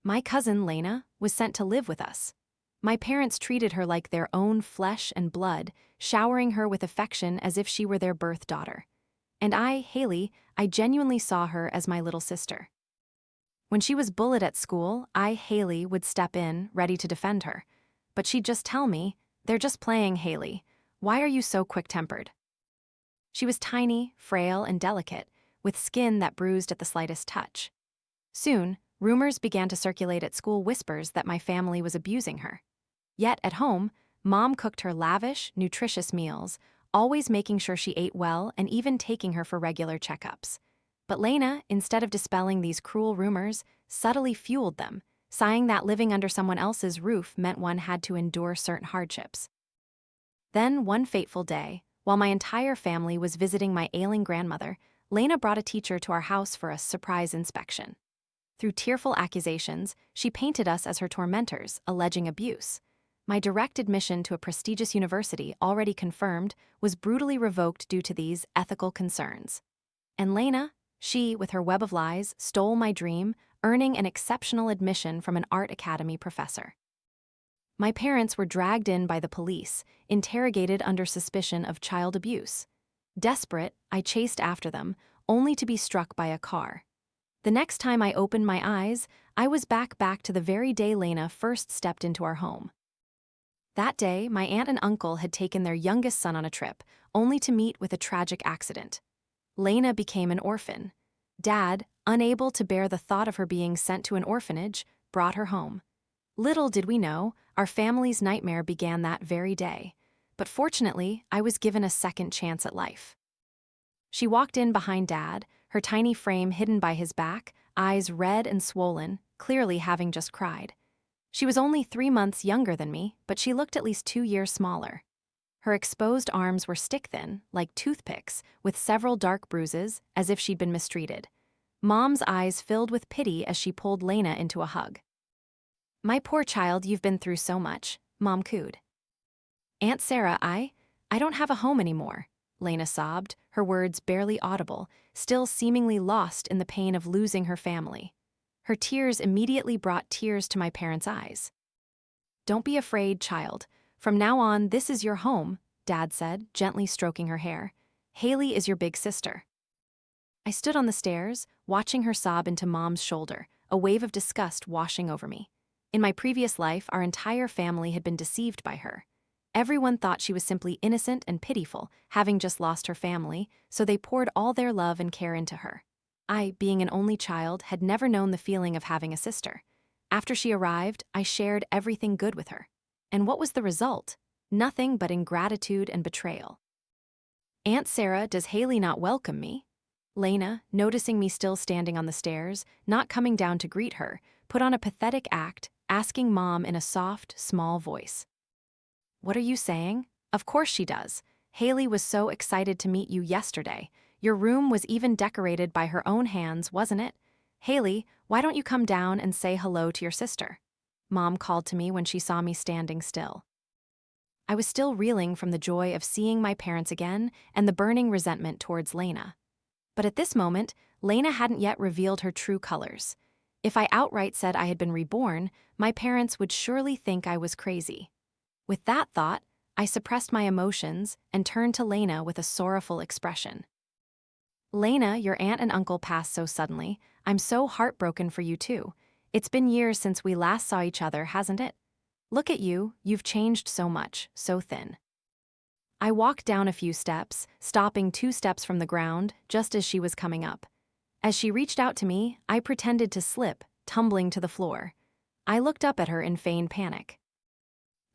My cousin, Lena, was sent to live with us. My parents treated her like their own flesh and blood, showering her with affection as if she were their birth daughter. And I, Haley, I genuinely saw her as my little sister. When she was bullied at school, I, Haley, would step in, ready to defend her. But she'd just tell me, "They're just playing, Haley. Why are you so quick-tempered?" She was tiny, frail, and delicate, with skin that bruised at the slightest touch. Soon, rumors began to circulate at school, whispers that my family was abusing her. Yet, at home, Mom cooked her lavish, nutritious meals, always making sure she ate well and even taking her for regular checkups. But Lena, instead of dispelling these cruel rumors, subtly fueled them, saying that living under someone else's roof meant one had to endure certain hardships. Then, one fateful day, while my entire family was visiting my ailing grandmother, Lena brought a teacher to our house for a surprise inspection. Through tearful accusations, she painted us as her tormentors, alleging abuse. My direct admission to a prestigious university, already confirmed, was brutally revoked due to these ethical concerns. And Lena, she, with her web of lies, stole my dream, earning an exceptional admission from an art academy professor. My parents were dragged in by the police, interrogated under suspicion of child abuse. Desperate, I chased after them, only to be struck by a car. The next time I opened my eyes, I was back to the very day Lena first stepped into our home. That day, my aunt and uncle had taken their youngest son on a trip, only to meet with a tragic accident. Lena became an orphan. Dad, unable to bear the thought of her being sent to an orphanage, brought her home. Little did we know, our family's nightmare began that very day. But fortunately, I was given a second chance at life. She walked in behind Dad, her tiny frame hidden by his back, eyes red and swollen, clearly having just cried. She was only 3 months younger than me, but she looked at least 2 years smaller. Her exposed arms were stick-thin, like toothpicks, with several dark bruises, as if she'd been mistreated. Mom's eyes filled with pity as she pulled Lena into a hug. "My poor child, you've been through so much," Mom cooed. "Aunt Sarah, I don't have a home anymore," Lena sobbed, her words barely audible, still seemingly lost in the pain of losing her family. Her tears immediately brought tears to my parents' eyes. "Don't be afraid, child. From now on, this is your home," Dad said, gently stroking her hair. "Haley is your big sister." I stood on the stairs, watching her sob into Mom's shoulder, a wave of disgust washing over me. In my previous life, our entire family had been deceived by her. Everyone thought she was simply innocent and pitiful, having just lost her family, so they poured all their love and care into her. I, being an only child, had never known the feeling of having a sister. After she arrived, I shared everything good with her. And what was the result? Nothing but ingratitude and betrayal. "Aunt Sarah, does Haley not welcome me?" Lena, noticing me still standing on the stairs, not coming down to greet her, put on a pathetic act, asking Mom in a soft, small voice. "What are you saying? Of course she does. Haley was so excited to meet you yesterday. Your room was even decorated by her own hands, wasn't it? Haley, why don't you come down and say hello to your sister?" Mom called to me when she saw me standing still. I was still reeling from the joy of seeing my parents again and the burning resentment towards Lena. But at this moment, Lena hadn't yet revealed her true colors. If I outright said I had been reborn, my parents would surely think I was crazy. With that thought, I suppressed my emotions and turned to Lena with a sorrowful expression. "Lena, your aunt and uncle passed so suddenly. I'm so heartbroken for you too. It's been years since we last saw each other, hasn't it? Look at you, you've changed so much, so thin." I walked down a few steps, stopping 2 steps from the ground, just as she was coming up. As she reached out to me, I pretended to slip, tumbling to the floor. I looked up at her in feigned panic.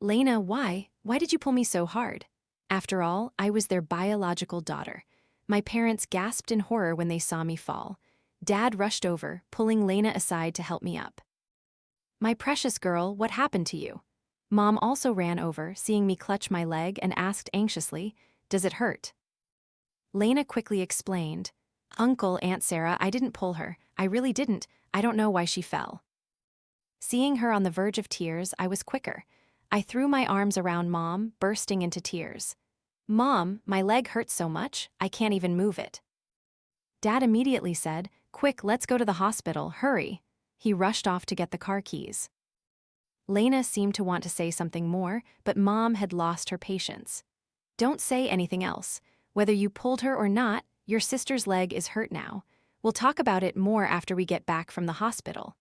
"Lena, why did you pull me so hard?" After all, I was their biological daughter. My parents gasped in horror when they saw me fall. Dad rushed over, pulling Lena aside to help me up. "My precious girl, what happened to you?" Mom also ran over, seeing me clutch my leg, and asked anxiously, "Does it hurt?" Lena quickly explained, "Uncle, Aunt Sarah, I didn't pull her. I really didn't. I don't know why she fell." Seeing her on the verge of tears, I was quicker. I threw my arms around Mom, bursting into tears. "Mom, my leg hurts so much, I can't even move it." Dad immediately said, "Quick, let's go to the hospital, hurry." he rushed off to get the car keys. Lena seemed to want to say something more, but Mom had lost her patience. Don't say anything else. Whether you pulled her or not, your sister's leg is hurt now. We'll talk about it more after we get back from the hospital.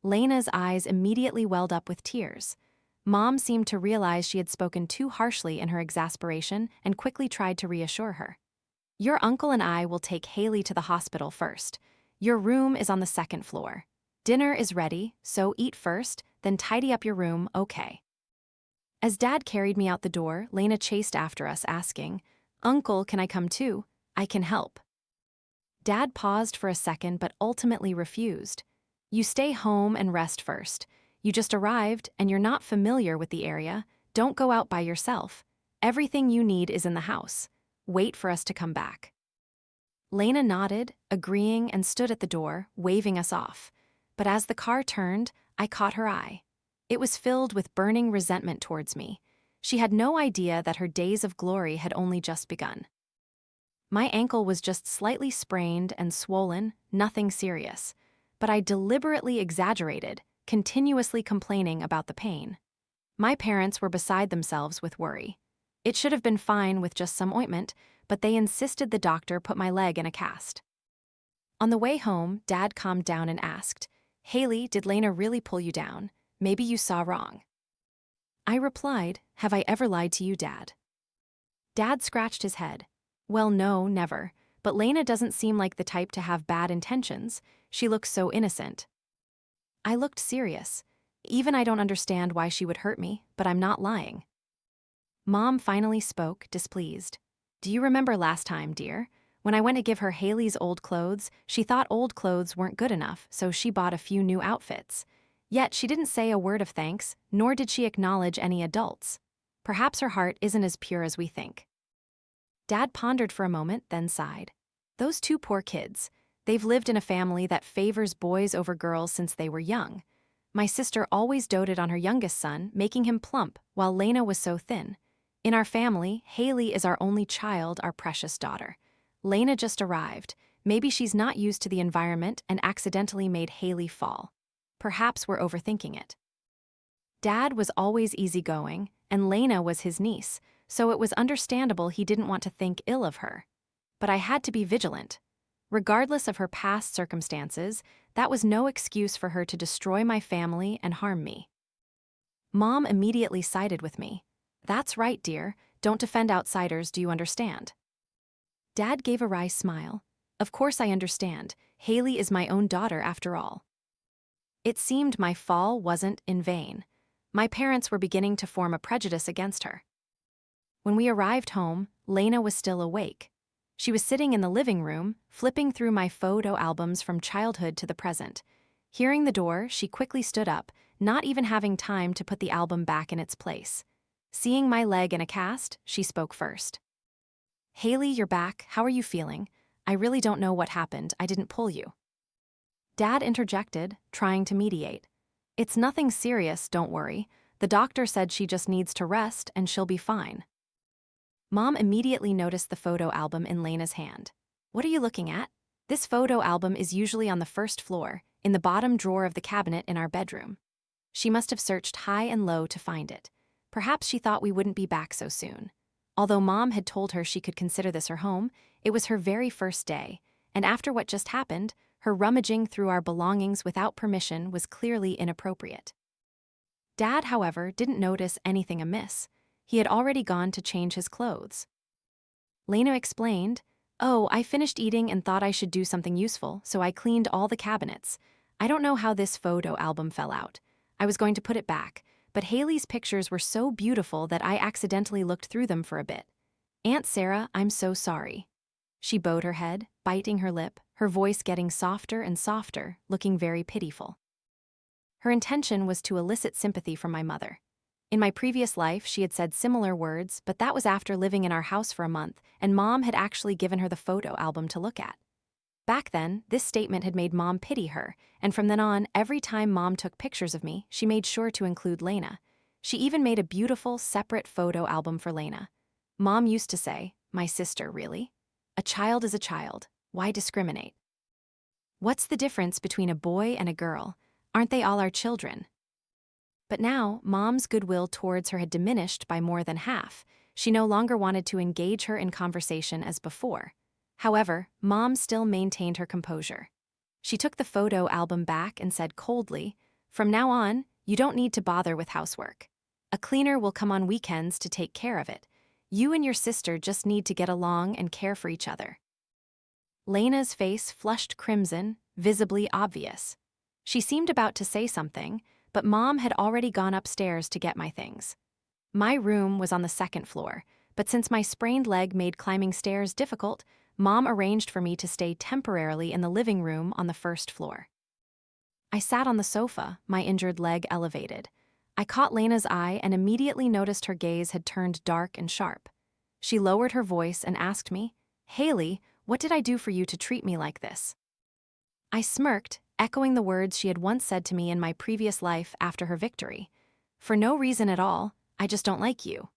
Lena's eyes immediately welled up with tears. Mom seemed to realize she had spoken too harshly in her exasperation and quickly tried to reassure her. Your uncle and I will take Haley to the hospital first. Your room is on the second floor. Dinner is ready, so eat first, then tidy up your room, okay? As Dad carried me out the door, Lena chased after us, asking, "Uncle, can I come too? I can help." Dad paused for a second but ultimately refused. You stay home and rest first. You just arrived and you're not familiar with the area. Don't go out by yourself. Everything you need is in the house. Wait for us to come back. Lena nodded, agreeing, and stood at the door, waving us off. But as the car turned, I caught her eye. It was filled with burning resentment towards me. She had no idea that her days of glory had only just begun. My ankle was just slightly sprained and swollen, nothing serious. But I deliberately exaggerated, continuously complaining about the pain. My parents were beside themselves with worry. It should have been fine with just some ointment, but they insisted the doctor put my leg in a cast. On the way home, Dad calmed down and asked, "Haley, did Lena really pull you down? Maybe you saw wrong." I replied, "Have I ever lied to you, Dad?" Dad scratched his head. "Well, no, never. But Lena doesn't seem like the type to have bad intentions. She looks so innocent." I looked serious. Even I don't understand why she would hurt me, but I'm not lying. Mom finally spoke, displeased. "Do you remember last time, dear? When I went to give her Haley's old clothes, she thought old clothes weren't good enough, so she bought a few new outfits. Yet she didn't say a word of thanks, nor did she acknowledge any adults. Perhaps her heart isn't as pure as we think." Dad pondered for a moment, then sighed. "Those two poor kids. They've lived in a family that favors boys over girls since they were young. My sister always doted on her youngest son, making him plump, while Lena was so thin. In our family, Haley is our only child, our precious daughter. Lena just arrived. Maybe she's not used to the environment and accidentally made Haley fall. Perhaps we're overthinking it." Dad was always easygoing, and Lena was his niece, so it was understandable he didn't want to think ill of her. But I had to be vigilant. Regardless of her past circumstances, that was no excuse for her to destroy my family and harm me. Mom immediately sided with me. "That's right, dear. Don't defend outsiders, do you understand?" Dad gave a wry smile. "Of course I understand. Haley is my own daughter after all." It seemed my fall wasn't in vain. My parents were beginning to form a prejudice against her. When we arrived home, Lena was still awake. She was sitting in the living room, flipping through my photo albums from childhood to the present. Hearing the door, she quickly stood up, not even having time to put the album back in its place. Seeing my leg in a cast, she spoke first. "Haley, you're back. How are you feeling? I really don't know what happened. I didn't pull you." Dad interjected, trying to mediate. "It's nothing serious, don't worry. The doctor said she just needs to rest and she'll be fine." Mom immediately noticed the photo album in Lena's hand. "What are you looking at?" "This photo album is usually on the first floor, in the bottom drawer of the cabinet in our bedroom." She must have searched high and low to find it. Perhaps she thought we wouldn't be back so soon. Although Mom had told her she could consider this her home, it was her very first day, and after what just happened, her rummaging through our belongings without permission was clearly inappropriate. Dad, however, didn't notice anything amiss. He had already gone to change his clothes. Lena explained, "Oh, I finished eating and thought I should do something useful, so I cleaned all the cabinets. I don't know how this photo album fell out. I was going to put it back, but Haley's pictures were so beautiful that I accidentally looked through them for a bit. Aunt Sarah, I'm so sorry." She bowed her head, biting her lip, her voice getting softer and softer, looking very pitiful. Her intention was to elicit sympathy from my mother. In my previous life, she had said similar words, but that was after living in our house for a month, and Mom had actually given her the photo album to look at. Back then, this statement had made Mom pity her, and from then on, every time Mom took pictures of me, she made sure to include Lena. She even made a beautiful, separate photo album for Lena. Mom used to say, "My sister, really? A child is a child. Why discriminate?" What's the difference between a boy and a girl? Aren't they all our children? But now, Mom's goodwill towards her had diminished by more than half. She no longer wanted to engage her in conversation as before. However, Mom still maintained her composure. She took the photo album back and said coldly, "From now on, you don't need to bother with housework. A cleaner will come on weekends to take care of it. You and your sister just need to get along and care for each other." Lena's face flushed crimson, visibly obvious. She seemed about to say something, but Mom had already gone upstairs to get my things. My room was on the second floor, but since my sprained leg made climbing stairs difficult, Mom arranged for me to stay temporarily in the living room on the first floor. I sat on the sofa, my injured leg elevated. I caught Lena's eye and immediately noticed her gaze had turned dark and sharp. She lowered her voice and asked me, "Haley, what did I do for you to treat me like this?" I smirked, echoing the words she had once said to me in my previous life after her victory. "For no reason at all, I just don't like you."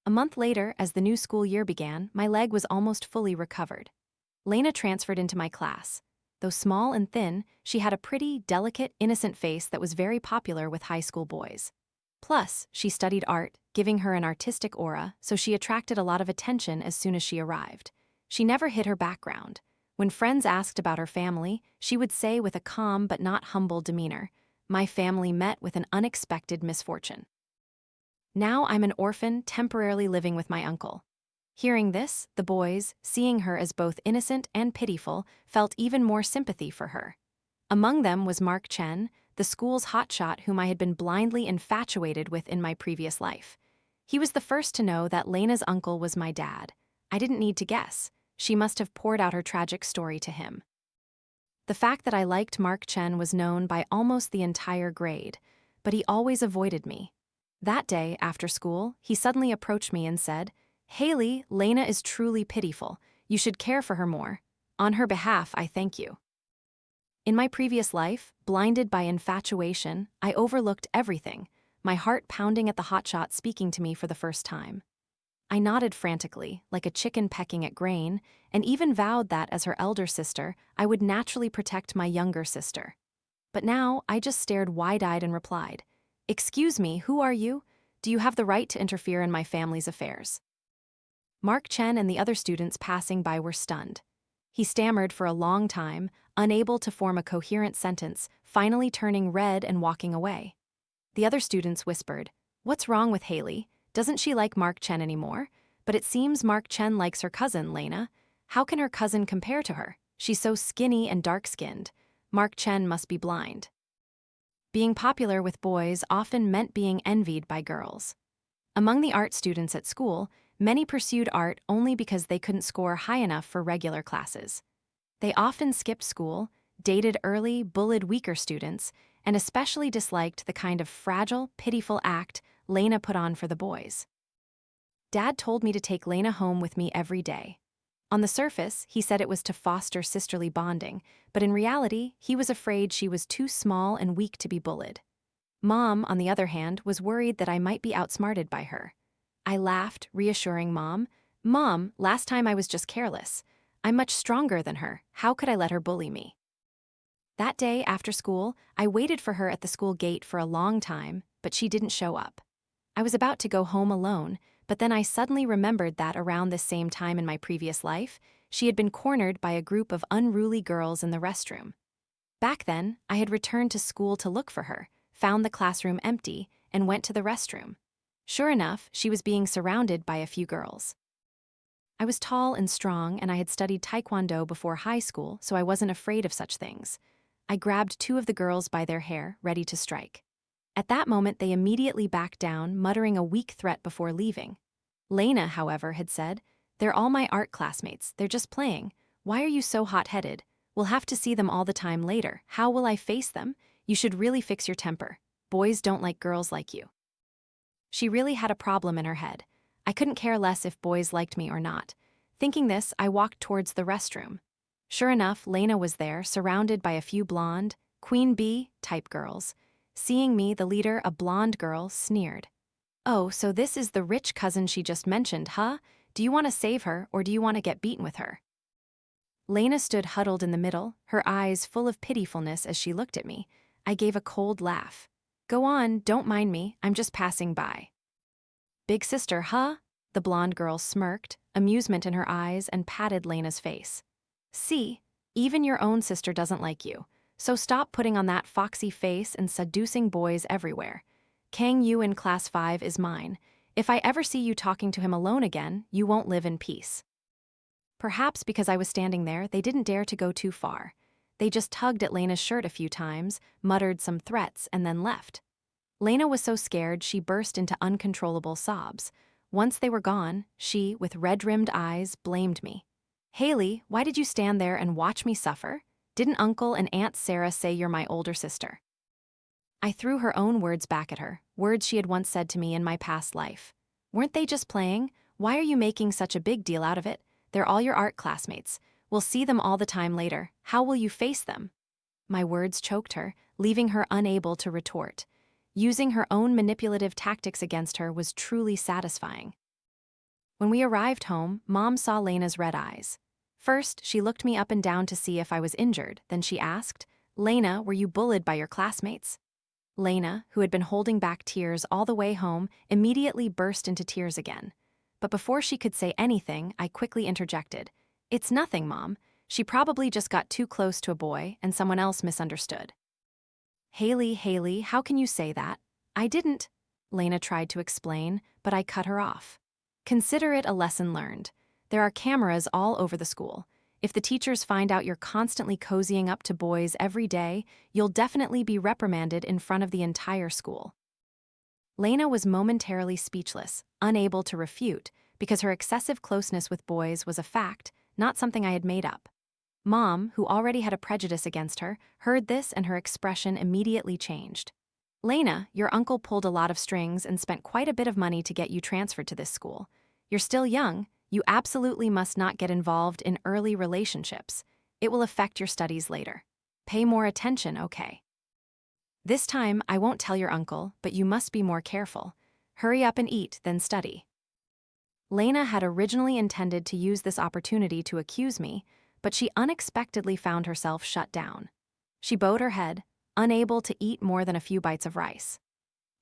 A month later, as the new school year began, my leg was almost fully recovered. Lena transferred into my class. Though small and thin, she had a pretty, delicate, innocent face that was very popular with high school boys. Plus, she studied art, giving her an artistic aura, so she attracted a lot of attention as soon as she arrived. She never hid her background. When friends asked about her family, she would say with a calm but not humble demeanor, "My family met with an unexpected misfortune." Now I'm an orphan temporarily living with my uncle. Hearing this, the boys, seeing her as both innocent and pitiful, felt even more sympathy for her. Among them was Mark Chen, the school's hotshot whom I had been blindly infatuated with in my previous life. He was the first to know that Lena's uncle was my dad. I didn't need to guess. She must have poured out her tragic story to him. The fact that I liked Mark Chen was known by almost the entire grade, but he always avoided me. That day, after school, he suddenly approached me and said, "Haley, Lena is truly pitiful. You should care for her more. On her behalf, I thank you." In my previous life, blinded by infatuation, I overlooked everything, my heart pounding at the hotshot speaking to me for the first time. I nodded frantically, like a chicken pecking at grain, and even vowed that, as her elder sister, I would naturally protect my younger sister. But now, I just stared wide-eyed and replied, "Excuse me, who are you? Do you have the right to interfere in my family's affairs?" Mark Chen and the other students passing by were stunned. He stammered for a long time, unable to form a coherent sentence, finally turning red and walking away. The other students whispered, "What's wrong with Haley? Doesn't she like Mark Chen anymore? But it seems Mark Chen likes her cousin, Lena. How can her cousin compare to her? She's so skinny and dark-skinned. Mark Chen must be blind." Being popular with boys often meant being envied by girls. Among the art students at school, many pursued art only because they couldn't score high enough for regular classes. They often skipped school, dated early, bullied weaker students, and especially disliked the kind of fragile, pitiful act Lena put on for the boys. Dad told me to take Lena home with me every day. On the surface, he said it was to foster sisterly bonding, but in reality, he was afraid she was too small and weak to be bullied. Mom, on the other hand, was worried that I might be outsmarted by her. I laughed, reassuring Mom, "Mom, last time I was just careless. I'm much stronger than her. How could I let her bully me?" That day, after school, I waited for her at the school gate for a long time, but she didn't show up. I was about to go home alone, but then I suddenly remembered that around this same time in my previous life, she had been cornered by a group of unruly girls in the restroom. Back then, I had returned to school to look for her, found the classroom empty, and went to the restroom. Sure enough, she was being surrounded by a few girls. I was tall and strong, and I had studied Taekwondo before high school, so I wasn't afraid of such things. I grabbed two of the girls by their hair, ready to strike. At that moment, they immediately backed down, muttering a weak threat before leaving. Lena, however, had said, "They're all my art classmates. They're just playing. Why are you so hot-headed? We'll have to see them all the time later. How will I face them? You should really fix your temper. Boys don't like girls like you." She really had a problem in her head. I couldn't care less if boys liked me or not. Thinking this, I walked towards the restroom. Sure enough, Lena was there, surrounded by a few blonde, queen bee-type girls. Seeing me, the leader, a blonde girl, sneered. "Oh, so this is the rich cousin she just mentioned, huh? Do you want to save her, or do you want to get beaten with her?" Lena stood huddled in the middle, her eyes full of pitifulness as she looked at me. I gave a cold laugh. Go on, don't mind me, I'm just passing by. Big sister, huh? The blonde girl smirked, amusement in her eyes, and patted Lena's face. See, even your own sister doesn't like you, so stop putting on that foxy face and seducing boys everywhere. Kang Yu in Class 5 is mine. If I ever see you talking to him alone again, you won't live in peace. Perhaps because I was standing there, they didn't dare to go too far. They just tugged at Lena's shirt a few times, muttered some threats, and then left. Lena was so scared she burst into uncontrollable sobs. Once they were gone, she, with red-rimmed eyes, blamed me. Haley, why did you stand there and watch me suffer? Didn't Uncle and Aunt Sarah say you're my older sister? I threw her own words back at her, words she had once said to me in my past life. Weren't they just playing? Why are you making such a big deal out of it? They're all your art classmates. We'll see them all the time later. How will you face them? My words choked her, leaving her unable to retort. Using her own manipulative tactics against her was truly satisfying. When we arrived home, Mom saw Lena's red eyes. First, she looked me up and down to see if I was injured, then she asked, Lena, were you bullied by your classmates? Lena, who had been holding back tears all the way home, immediately burst into tears again. But before she could say anything, I quickly interjected. It's nothing, Mom. She probably just got too close to a boy and someone else misunderstood. Haley, how can you say that? I didn't. Lena tried to explain, but I cut her off. Consider it a lesson learned. There are cameras all over the school. If the teachers find out you're constantly cozying up to boys every day, you'll definitely be reprimanded in front of the entire school. Lena was momentarily speechless, unable to refute, because her excessive closeness with boys was a fact, not something I had made up. Mom, who already had a prejudice against her, heard this and her expression immediately changed. Lena, your uncle pulled a lot of strings and spent quite a bit of money to get you transferred to this school. You're still young. You absolutely must not get involved in early relationships. It will affect your studies later. Pay more attention, okay? This time, I won't tell your uncle, but you must be more careful. Hurry up and eat, then study. Lena had originally intended to use this opportunity to accuse me, but she unexpectedly found herself shut down. She bowed her head, unable to eat more than a few bites of rice.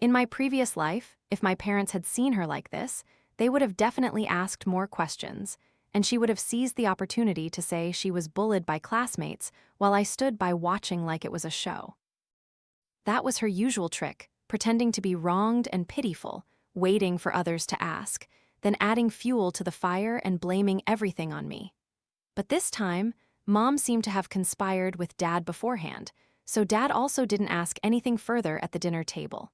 In my previous life, if my parents had seen her like this, they would have definitely asked more questions, and she would have seized the opportunity to say she was bullied by classmates while I stood by watching like it was a show. That was her usual trick, pretending to be wronged and pitiful, waiting for others to ask, then adding fuel to the fire and blaming everything on me. But this time, Mom seemed to have conspired with Dad beforehand, so Dad also didn't ask anything further at the dinner table.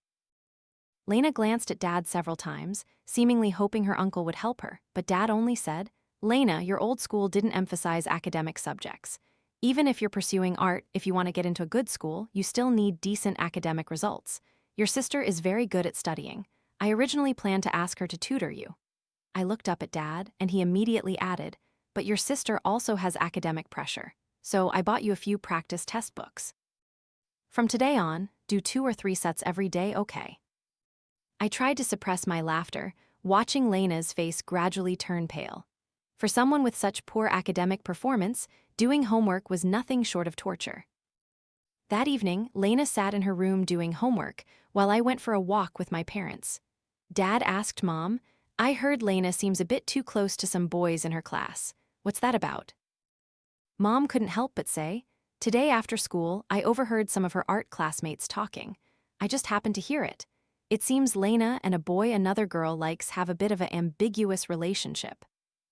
Lena glanced at Dad several times, seemingly hoping her uncle would help her, but Dad only said, Lena, your old school didn't emphasize academic subjects. Even if you're pursuing art, if you want to get into a good school, you still need decent academic results. Your sister is very good at studying. I originally planned to ask her to tutor you. I looked up at Dad, and he immediately added, but your sister also has academic pressure, so I bought you a few practice test books. From today on, do 2 or 3 sets every day, okay? I tried to suppress my laughter, watching Lena's face gradually turn pale. For someone with such poor academic performance, doing homework was nothing short of torture. That evening, Lena sat in her room doing homework while I went for a walk with my parents. Dad asked Mom, I heard Lena seems a bit too close to some boys in her class. What's that about? Mom couldn't help but say, today after school, I overheard some of her art classmates talking. I just happened to hear it. It seems Lena and a boy another girl likes have a bit of an ambiguous relationship.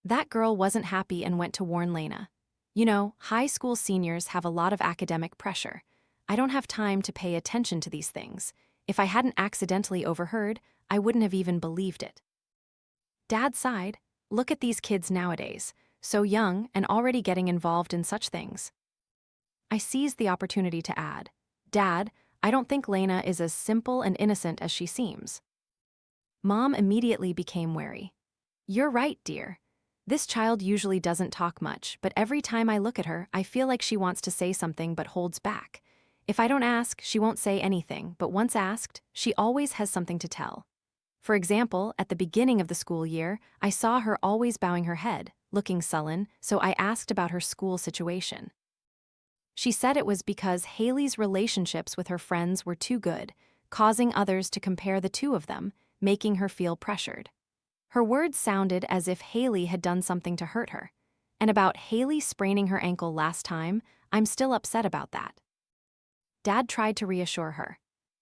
That girl wasn't happy and went to warn Lena. You know, high school seniors have a lot of academic pressure. I don't have time to pay attention to these things. If I hadn't accidentally overheard, I wouldn't have even believed it. Dad sighed. Look at these kids nowadays, so young and already getting involved in such things. I seized the opportunity to add, Dad, I don't think Lena is as simple and innocent as she seems. Mom immediately became wary. You're right, dear. This child usually doesn't talk much, but every time I look at her, I feel like she wants to say something but holds back. If I don't ask, she won't say anything, but once asked, she always has something to tell. For example, at the beginning of the school year, I saw her always bowing her head, looking sullen, so I asked about her school situation. She said it was because Haley's relationships with her friends were too good, causing others to compare the two of them, making her feel pressured. Her words sounded as if Haley had done something to hurt her. And about Haley spraining her ankle last time, I'm still upset about that. Dad tried to reassure her.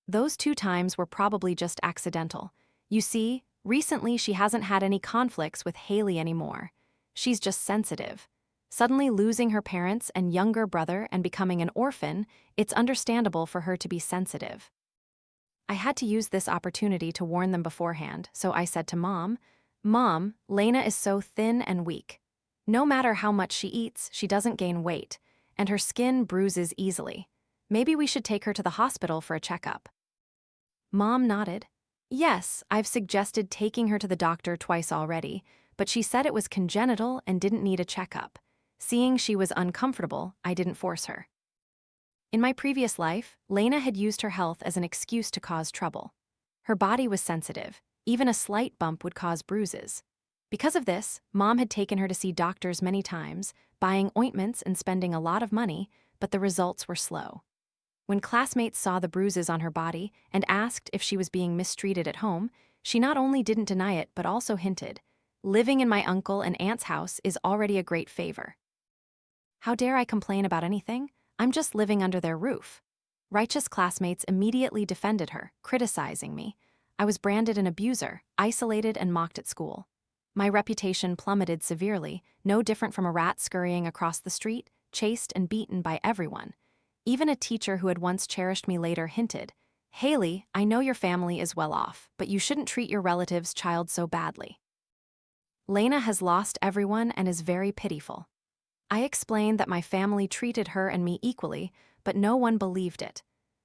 Those 2 times were probably just accidental. You see, recently she hasn't had any conflicts with Haley anymore. She's just sensitive. Suddenly losing her parents and younger brother and becoming an orphan, it's understandable for her to be sensitive. I had to use this opportunity to warn them beforehand, so I said to Mom, "Mom, Lena is so thin and weak. No matter how much she eats, she doesn't gain weight, and her skin bruises easily. Maybe we should take her to the hospital for a checkup." Mom nodded. "Yes, I've suggested taking her to the doctor twice already, but she said it was congenital and didn't need a checkup. Seeing she was uncomfortable, I didn't force her." In my previous life, Lena had used her health as an excuse to cause trouble. Her body was sensitive. Even a slight bump would cause bruises. Because of this, Mom had taken her to see doctors many times, buying ointments and spending a lot of money, but the results were slow. When classmates saw the bruises on her body and asked if she was being mistreated at home, she not only didn't deny it but also hinted, "Living in my uncle and aunt's house is already a great favor. How dare I complain about anything? I'm just living under their roof." Righteous classmates immediately defended her, criticizing me. I was branded an abuser, isolated and mocked at school. My reputation plummeted severely, no different from a rat scurrying across the street, chased and beaten by everyone. Even a teacher who had once cherished me later hinted, "Haley, I know your family is well off, but you shouldn't treat your relative's child so badly." Lena has lost everyone and is very pitiful. I explained that my family treated her and me equally, but no one believed it.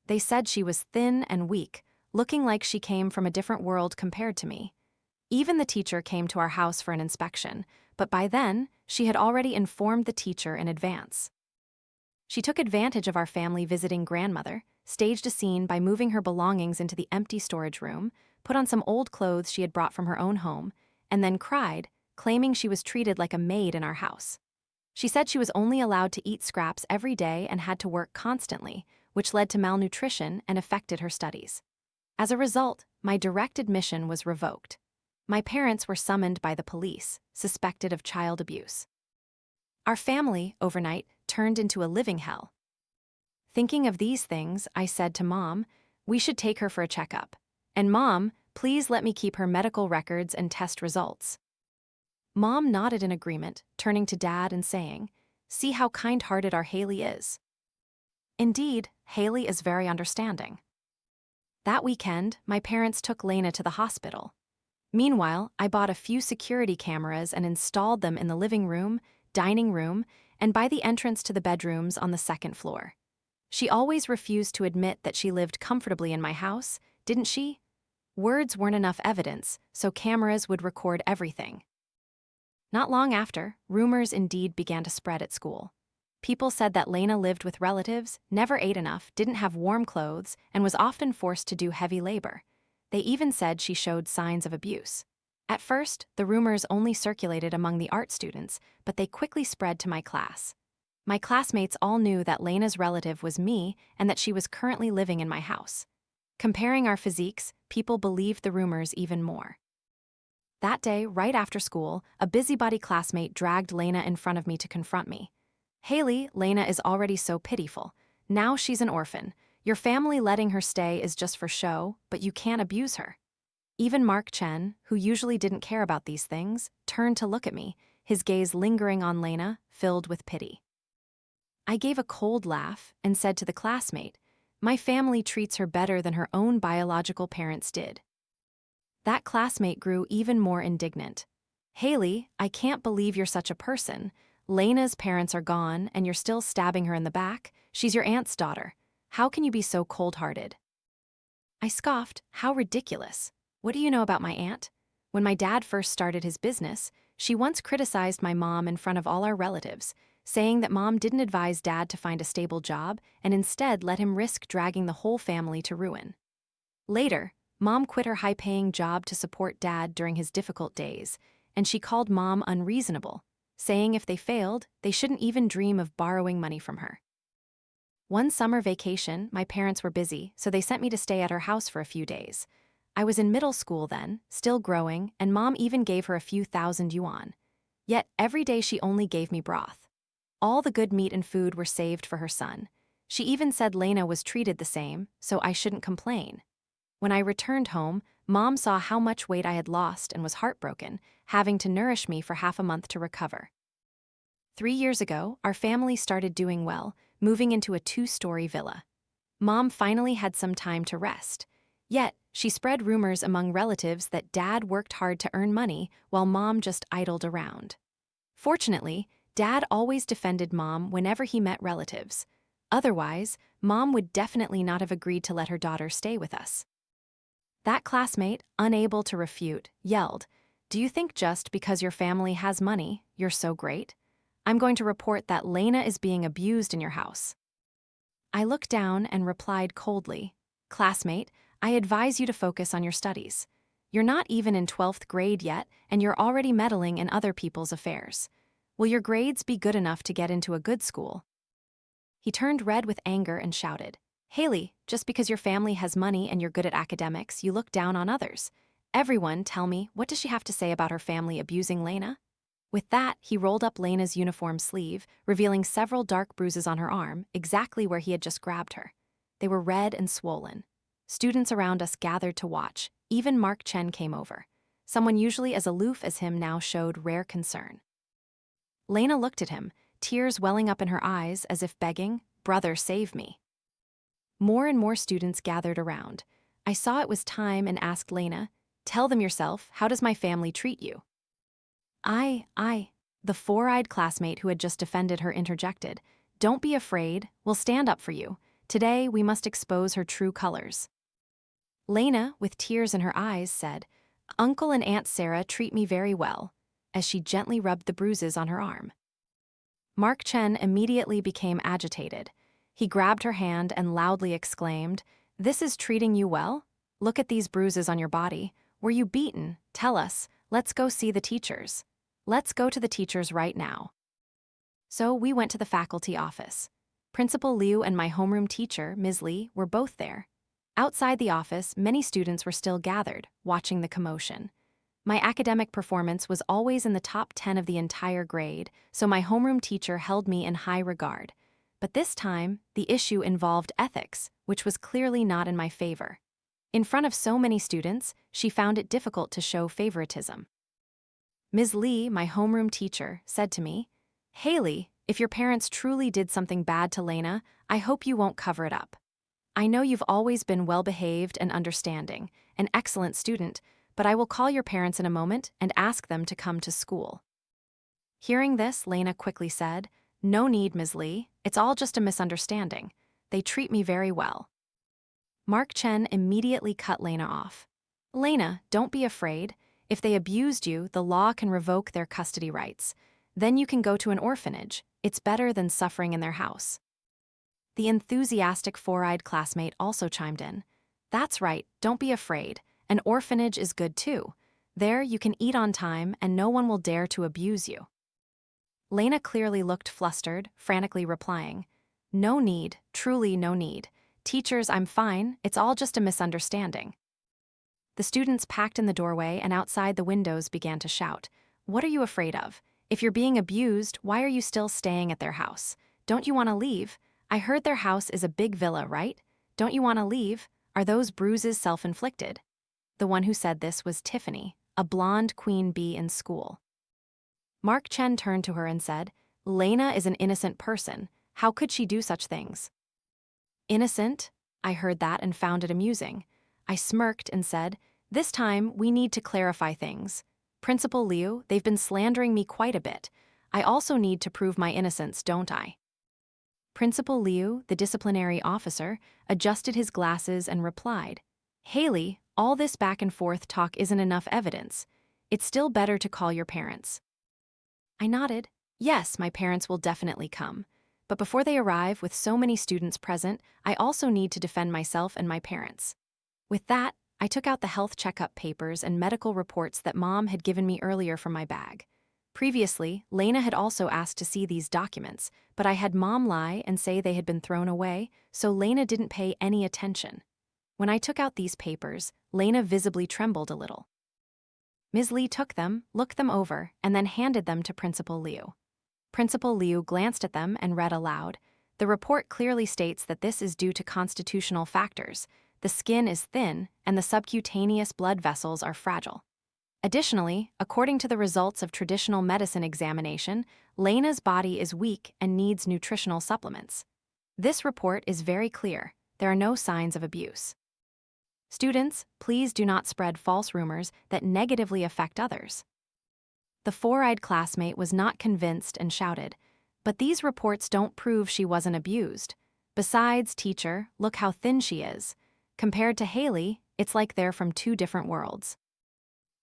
They said she was thin and weak, looking like she came from a different world compared to me. Even the teacher came to our house for an inspection, but by then, she had already informed the teacher in advance. She took advantage of our family visiting grandmother, staged a scene by moving her belongings into the empty storage room, put on some old clothes she had brought from her own home, and then cried, claiming she was treated like a maid in our house. She said she was only allowed to eat scraps every day and had to work constantly, which led to malnutrition and affected her studies. As a result, my direct admission was revoked. My parents were summoned by the police, suspected of child abuse. Our family, overnight, turned into a living hell. Thinking of these things, I said to Mom, "We should take her for a checkup. And Mom, please let me keep her medical records and test results." Mom nodded in agreement, turning to Dad and saying, "See how kind-hearted our Haley is." Indeed, Haley is very understanding. That weekend, my parents took Lena to the hospital. Meanwhile, I bought a few security cameras and installed them in the living room, dining room, and by the entrance to the bedrooms on the 2nd floor. She always refused to admit that she lived comfortably in my house, didn't she? Words weren't enough evidence, so cameras would record everything. Not long after, rumors indeed began to spread at school. People said that Lena lived with relatives, never ate enough, didn't have warm clothes, and was often forced to do heavy labor. They even said she showed signs of abuse. At first, the rumors only circulated among the art students, but they quickly spread to my class. My classmates all knew that Lena's relative was me and that she was currently living in my house. Comparing our physiques, people believed the rumors even more. That day, right after school, a busybody classmate dragged Lena in front of me to confront me. "Haley, Lena is already so pitiful. Now she's an orphan. Your family letting her stay is just for show, but you can't abuse her." Even Mark Chen, who usually didn't care about these things, turned to look at me, his gaze lingering on Lena, filled with pity. I gave a cold laugh and said to the classmate, "My family treats her better than her own biological parents did." That classmate grew even more indignant. "Haley, I can't believe you're such a person. Lena's parents are gone and you're still stabbing her in the back. She's your aunt's daughter. How can you be so cold-hearted?" I scoffed, "How ridiculous. What do you know about my aunt? When my dad first started his business, she once criticized my mom in front of all our relatives, saying that Mom didn't advise Dad to find a stable job and instead let him risk dragging the whole family to ruin. Later, Mom quit her high-paying job to support Dad during his difficult days, and she called Mom unreasonable, saying if they failed, they shouldn't even dream of borrowing money from her. One summer vacation, my parents were busy, so they sent me to stay at her house for a few days. I was in middle school then, still growing, and Mom even gave her a few thousand yuan. Yet every day she only gave me broth. All the good meat and food were saved for her son. She even said Lena was treated the same, so I shouldn't complain. When I returned home, Mom saw how much weight I had lost and was heartbroken, having to nourish me for half a month to recover. 3 years ago, our family started doing well, moving into a 2-story villa. Mom finally had some time to rest. Yet, she spread rumors among relatives that Dad worked hard to earn money while Mom just idled around. Fortunately, Dad always defended Mom whenever he met relatives. Otherwise, Mom would definitely not have agreed to let her daughter stay with us. That classmate, unable to refute, yelled, "Do you think just because your family has money, you're so great? I'm going to report that Lena is being abused in your house." I looked down and replied coldly, "Classmate, I advise you to focus on your studies. You're not even in 12th grade yet, and you're already meddling in other people's affairs. Will your grades be good enough to get into a good school?" He turned red with anger and shouted, "Haley, just because your family has money and you're good at academics, you look down on others. Everyone, tell me, what does she have to say about her family abusing Lena?" With that, he rolled up Lena's uniform sleeve, revealing several dark bruises on her arm, exactly where he had just grabbed her. They were red and swollen. Students around us gathered to watch. Even Mark Chen came over. Someone usually as aloof as him now showed rare concern. Lena looked at him, tears welling up in her eyes as if begging, "Brother, save me." More and more students gathered around. I saw it was time and asked Lena, "Tell them yourself, how does my family treat you?" The four-eyed classmate who had just defended her interjected, "Don't be afraid, we'll stand up for you. Today, we must expose her true colors." Lena, with tears in her eyes, said, "Uncle and Aunt Sarah treat me very well," as she gently rubbed the bruises on her arm. Mark Chen immediately became agitated. He grabbed her hand and loudly exclaimed, "This is treating you well? Look at these bruises on your body. Were you beaten? Tell us. Let's go see the teachers. Let's go to the teachers right now." So we went to the faculty office. Principal Liu and my homeroom teacher, Ms. Li, were both there. Outside the office, many students were still gathered, watching the commotion. My academic performance was always in the top 10 of the entire grade, so my homeroom teacher held me in high regard. But this time, the issue involved ethics, which was clearly not in my favor. In front of so many students, she found it difficult to show favoritism. Ms. Li, my homeroom teacher, said to me, "Haley, if your parents truly did something bad to Lena, I hope you won't cover it up. I know you've always been well-behaved and understanding, an excellent student, but I will call your parents in a moment and ask them to come to school." Hearing this, Lena quickly said, "No need, Ms. Li. It's all just a misunderstanding. They treat me very well." Mark Chen immediately cut Lena off. "Lena, don't be afraid. If they abused you, the law can revoke their custody rights. Then you can go to an orphanage. It's better than suffering in their house." The enthusiastic four-eyed classmate also chimed in. "That's right, don't be afraid. An orphanage is good too. There you can eat on time and no one will dare to abuse you." Lena clearly looked flustered, frantically replying, "No need, truly no need. Teachers, I'm fine, it's all just a misunderstanding." The students packed in the doorway and outside the windows began to shout, "What are you afraid of? If you're being abused, why are you still staying at their house? Don't you want to leave? I heard their house is a big villa, right? Don't you want to leave? Are those bruises self-inflicted?" The one who said this was Tiffany, a blonde queen bee in school. Mark Chen turned to her and said, "Lena is an innocent person. How could she do such things?" "Innocent?" I heard that and found it amusing. I smirked and said, "This time, we need to clarify things. Principal Liu, they've been slandering me quite a bit. I also need to prove my innocence, don't I?" Principal Liu, the disciplinary officer, adjusted his glasses and replied, "Haley, all this back and forth talk isn't enough evidence. It's still better to call your parents." I nodded. Yes, my parents will definitely come. But before they arrive with so many students present, I also need to defend myself and my parents. With that, I took out the health checkup papers and medical reports that Mom had given me earlier from my bag. Previously, Lena had also asked to see these documents, but I had Mom lie and say they had been thrown away, so Lena didn't pay any attention. When I took out these papers, Lena visibly trembled a little. Ms. Lee took them, looked them over, and then handed them to Principal Liu. Principal Liu glanced at them and read aloud. The report clearly states that this is due to constitutional factors. The skin is thin, and the subcutaneous blood vessels are fragile. Additionally, according to the results of traditional medicine examination, Lena's body is weak and needs nutritional supplements. This report is very clear. There are no signs of abuse. Students, please do not spread false rumors that negatively affect others. The four-eyed classmate was not convinced and shouted, "But these reports don't prove she wasn't abused. Besides, teacher, look how thin she is. Compared to Haley, it's like they're from two different worlds."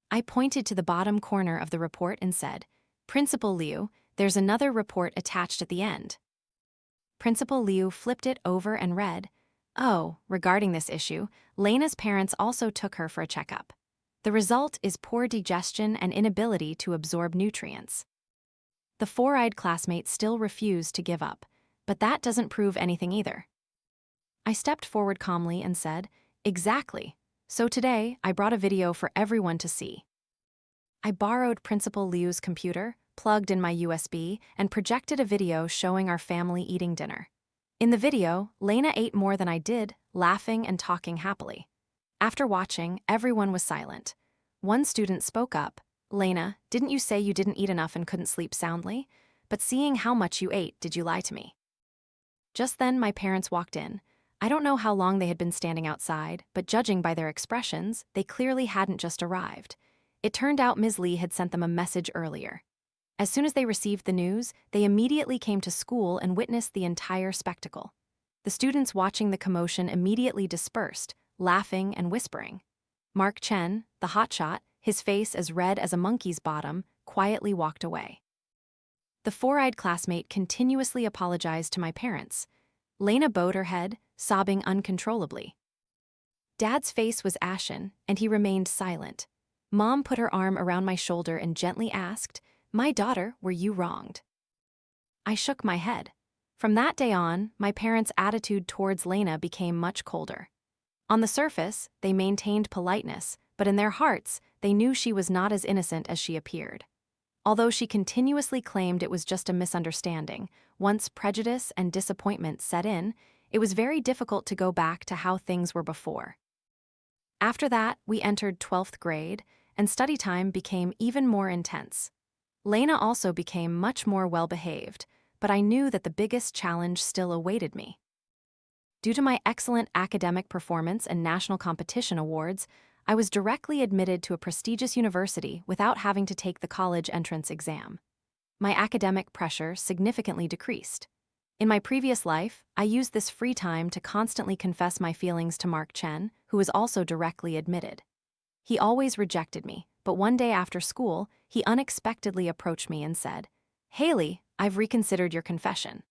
I pointed to the bottom corner of the report and said, "Principal Liu, there's another report attached at the end." Principal Liu flipped it over and read, "Oh, regarding this issue, Lena's parents also took her for a checkup. The result is poor digestion and inability to absorb nutrients." The four-eyed classmate still refused to give up, but that doesn't prove anything either. I stepped forward calmly and said, "Exactly. So today, I brought a video for everyone to see." I borrowed Principal Liu's computer, plugged in my USB, and projected a video showing our family eating dinner. In the video, Lena ate more than I did, laughing and talking happily. After watching, everyone was silent. One student spoke up, "Lena, didn't you say you didn't eat enough and couldn't sleep soundly? But seeing how much you ate, did you lie to me?" Just then, my parents walked in. I don't know how long they had been standing outside, but judging by their expressions, they clearly hadn't just arrived. It turned out Ms. Lee had sent them a message earlier. As soon as they received the news, they immediately came to school and witnessed the entire spectacle. The students watching the commotion immediately dispersed, laughing and whispering. Mark Chen, the hotshot, his face as red as a monkey's bottom, quietly walked away. The four-eyed classmate continuously apologized to my parents. Lena bowed her head, sobbing uncontrollably. Dad's face was ashen, and he remained silent. Mom put her arm around my shoulder and gently asked, "My daughter, were you wronged?" I shook my head. From that day on, my parents' attitude towards Lena became much colder. On the surface, they maintained politeness, but in their hearts, they knew she was not as innocent as she appeared. Although she continuously claimed it was just a misunderstanding, once prejudice and disappointment set in, it was very difficult to go back to how things were before. After that, we entered 12th grade, and study time became even more intense. Lena also became much more well-behaved, but I knew that the biggest challenge still awaited me. Due to my excellent academic performance and national competition awards, I was directly admitted to a prestigious university without having to take the college entrance exam. My academic pressure significantly decreased. In my previous life, I used this free time to constantly confess my feelings to Mark Chen, who was also directly admitted. He always rejected me, but one day after school, he unexpectedly approached me and said, "Haley, I've reconsidered your confession."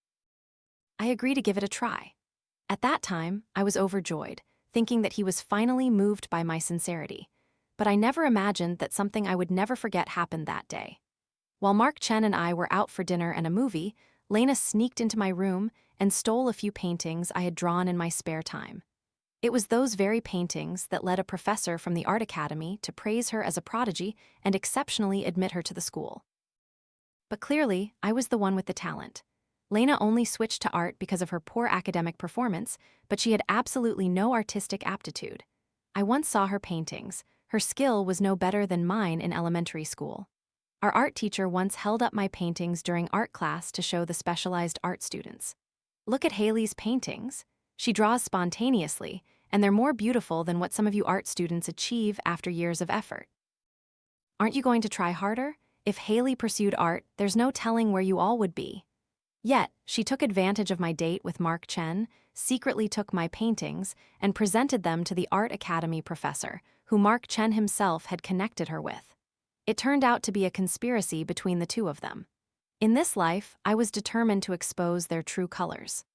I agreed to give it a try. At that time, I was overjoyed, thinking that he was finally moved by my sincerity. But I never imagined that something I would never forget happened that day. While Mark Chen and I were out for dinner and a movie, Lena sneaked into my room and stole a few paintings I had drawn in my spare time. It was those very paintings that led a professor from the Art Academy to praise her as a prodigy and exceptionally admit her to the school. But clearly, I was the one with the talent. Lena only switched to art because of her poor academic performance, but she had absolutely no artistic aptitude. I once saw her paintings. Her skill was no better than mine in elementary school. Our art teacher once held up my paintings during art class to show the specialized art students. "Look at Haley's paintings. She draws spontaneously, and they're more beautiful than what some of you art students achieve after years of effort. Aren't you going to try harder? If Haley pursued art, there's no telling where you all would be." Yet, she took advantage of my date with Mark Chen, secretly took my paintings, and presented them to the Art Academy professor, who Mark Chen himself had connected her with. It turned out to be a conspiracy between the two of them. In this life, I was determined to expose their true colors.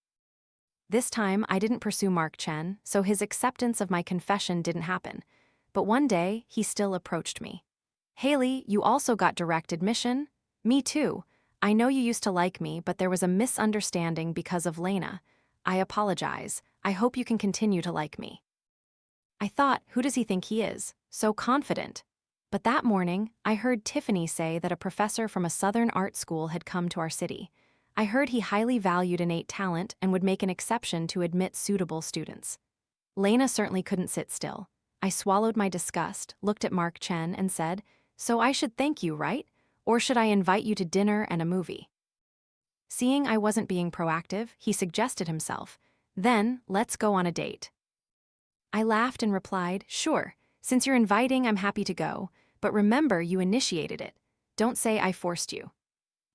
This time, I didn't pursue Mark Chen, so his acceptance of my confession didn't happen. But one day, he still approached me. "Haley, you also got direct admission?" Me too. I know you used to like me, but there was a misunderstanding because of Lena. I apologize. I hope you can continue to like me. I thought, who does he think he is? So confident. But that morning, I heard Tiffany say that a professor from a southern art school had come to our city. I heard he highly valued innate talent and would make an exception to admit suitable students. Lena certainly couldn't sit still. I swallowed my disgust, looked at Mark Chen, and said, "So I should thank you, right? Or should I invite you to dinner and a movie?" Seeing I wasn't being proactive, he suggested himself, "Then, let's go on a date." I laughed and replied, "Sure, since you're inviting, I'm happy to go, but remember you initiated it. Don't say I forced you."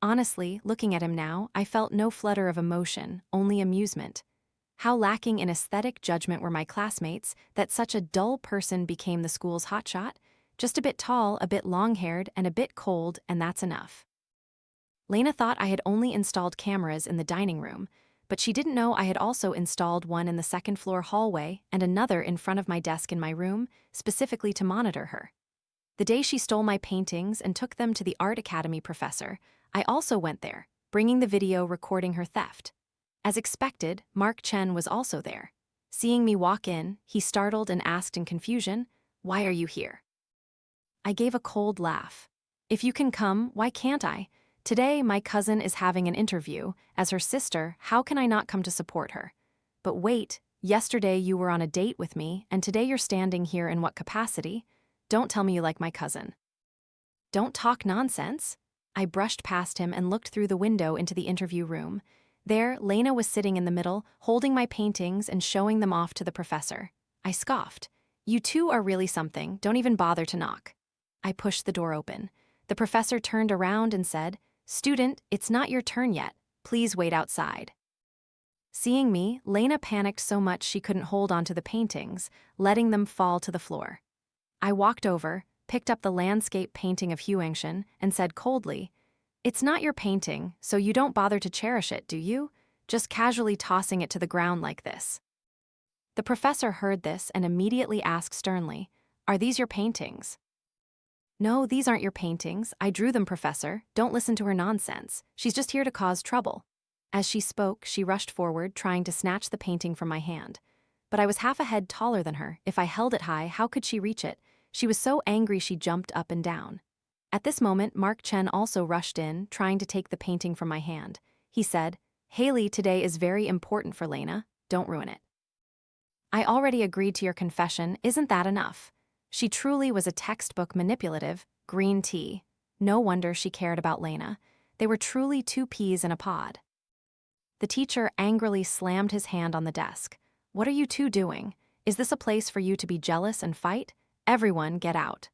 Honestly, looking at him now, I felt no flutter of emotion, only amusement. How lacking in aesthetic judgment were my classmates that such a dull person became the school's hotshot? Just a bit tall, a bit long-haired, and a bit cold, and that's enough. Lena thought I had only installed cameras in the dining room, but she didn't know I had also installed one in the second-floor hallway and another in front of my desk in my room, specifically to monitor her. The day she stole my paintings and took them to the art academy professor, I also went there, bringing the video recording her theft. As expected, Mark Chen was also there. Seeing me walk in, he startled and asked in confusion, "Why are you here?" I gave a cold laugh. "If you can come, why can't I? Today, my cousin is having an interview. As her sister, how can I not come to support her? But wait, yesterday you were on a date with me, and today you're standing here in what capacity? Don't tell me you like my cousin." "Don't talk nonsense." I brushed past him and looked through the window into the interview room. There, Lena was sitting in the middle, holding my paintings and showing them off to the professor. I scoffed. "You two are really something, don't even bother to knock." I pushed the door open. The professor turned around and said, "Student, it's not your turn yet. Please wait outside." Seeing me, Lena panicked so much she couldn't hold onto the paintings, letting them fall to the floor. I walked over, picked up the landscape painting of Huangshan, and said coldly, "It's not your painting, so you don't bother to cherish it, do you? Just casually tossing it to the ground like this." The professor heard this and immediately asked sternly, "Are these your paintings?" "No, these aren't your paintings. I drew them, Professor. Don't listen to her nonsense. She's just here to cause trouble." As she spoke, she rushed forward, trying to snatch the painting from my hand. But I was half a head taller than her. If I held it high, how could she reach it? She was so angry she jumped up and down. At this moment, Mark Chen also rushed in, trying to take the painting from my hand. He said, "Haley, today is very important for Lena. Don't ruin it." "I already agreed to your confession. Isn't that enough?" She truly was a textbook manipulative, green tea. No wonder she cared about Lena. They were truly two peas in a pod. The teacher angrily slammed his hand on the desk. "What are you two doing? Is this a place for you to be jealous and fight? Everyone get out."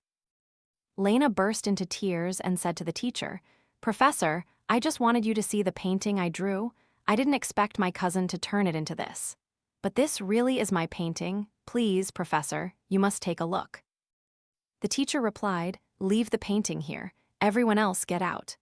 Lena burst into tears and said to the teacher, "Professor, I just wanted you to see the painting I drew. I didn't expect my cousin to turn it into this. But this really is my painting. Please, Professor, you must take a look." The teacher replied, "Leave the painting here. Everyone else get out."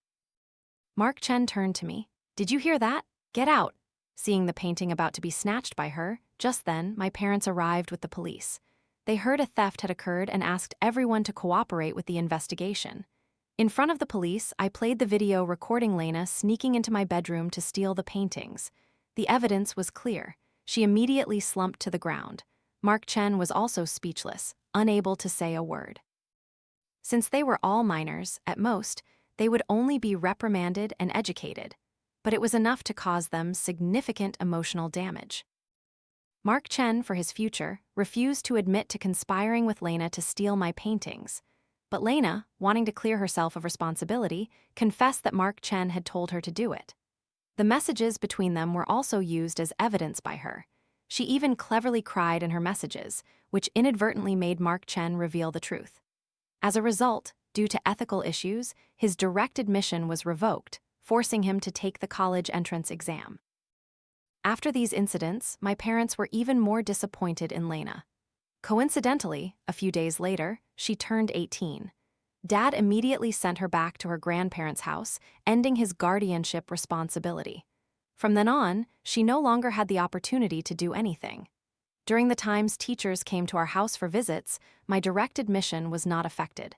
Mark Chen turned to me. "Did you hear that? Get out." Seeing the painting about to be snatched by her, just then my parents arrived with the police. They heard a theft had occurred and asked everyone to cooperate with the investigation. In front of the police, I played the video recording Lena sneaking into my bedroom to steal the paintings. The evidence was clear. She immediately slumped to the ground. Mark Chen was also speechless, unable to say a word. Since they were all minors, at most, they would only be reprimanded and educated, but it was enough to cause them significant emotional damage. Mark Chen, for his future, refused to admit to conspiring with Lena to steal my paintings, but Lena, wanting to clear herself of responsibility, confessed that Mark Chen had told her to do it. The messages between them were also used as evidence by her. She even cleverly cried in her messages, which inadvertently made Mark Chen reveal the truth. As a result, due to ethical issues, his direct admission was revoked, forcing him to take the college entrance exam. After these incidents, my parents were even more disappointed in Lena. Coincidentally, a few days later, she turned 18. Dad immediately sent her back to her grandparents' house, ending his guardianship responsibility. From then on, she no longer had the opportunity to do anything. During the times teachers came to our house for visits, my direct admission was not affected.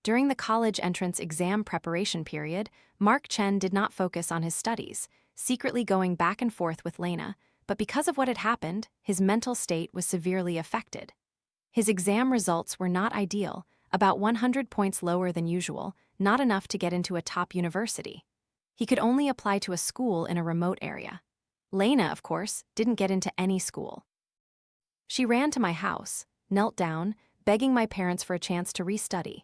During the college entrance exam preparation period, Mark Chen did not focus on his studies, secretly going back and forth with Lena, but because of what had happened, his mental state was severely affected. His exam results were not ideal, about 100 points lower than usual, not enough to get into a top university. He could only apply to a school in a remote area. Lena, of course, didn't get into any school. She ran to my house, knelt down, begging my parents for a chance to restudy.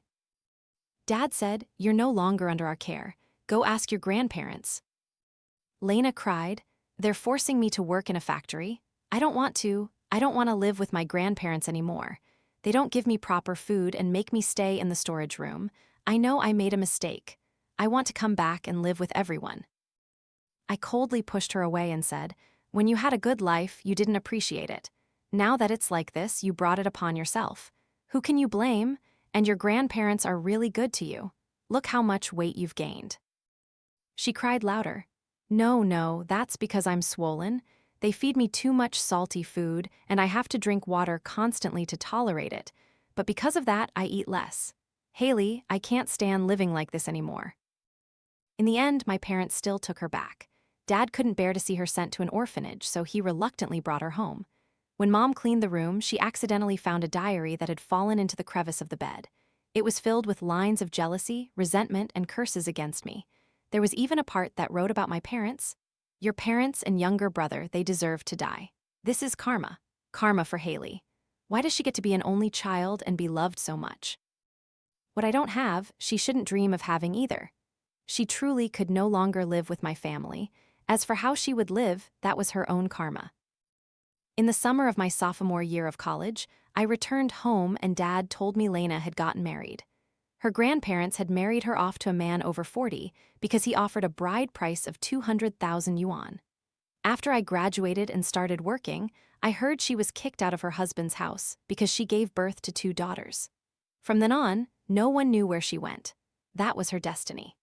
Dad said, "You're no longer under our care. Go ask your grandparents." Lena cried, "They're forcing me to work in a factory. I don't want to. I don't want to live with my grandparents anymore. They don't give me proper food and make me stay in the storage room. I know I made a mistake. I want to come back and live with everyone." I coldly pushed her away and said, "When you had a good life, you didn't appreciate it. Now that it's like this, you brought it upon yourself. Who can you blame? And your grandparents are really good to you. Look how much weight you've gained." She cried louder. No, that's because I'm swollen. They feed me too much salty food, and I have to drink water constantly to tolerate it. But because of that, I eat less. Haley, I can't stand living like this anymore." In the end, my parents still took her back. Dad couldn't bear to see her sent to an orphanage, so he reluctantly brought her home. When Mom cleaned the room, she accidentally found a diary that had fallen into the crevice of the bed. It was filled with lines of jealousy, resentment, and curses against me. There was even a part that wrote about my parents. "Your parents and younger brother, they deserve to die. This is karma. Karma for Haley. Why does she get to be an only child and be loved so much? What I don't have, she shouldn't dream of having either." She truly could no longer live with my family. As for how she would live, that was her own karma. In the summer of my sophomore year of college, I returned home and Dad told me Lena had gotten married. Her grandparents had married her off to a man over 40 because he offered a bride price of 200,000 yuan. After I graduated and started working, I heard she was kicked out of her husband's house because she gave birth to 2 daughters. From then on, no one knew where she went. That was her destiny.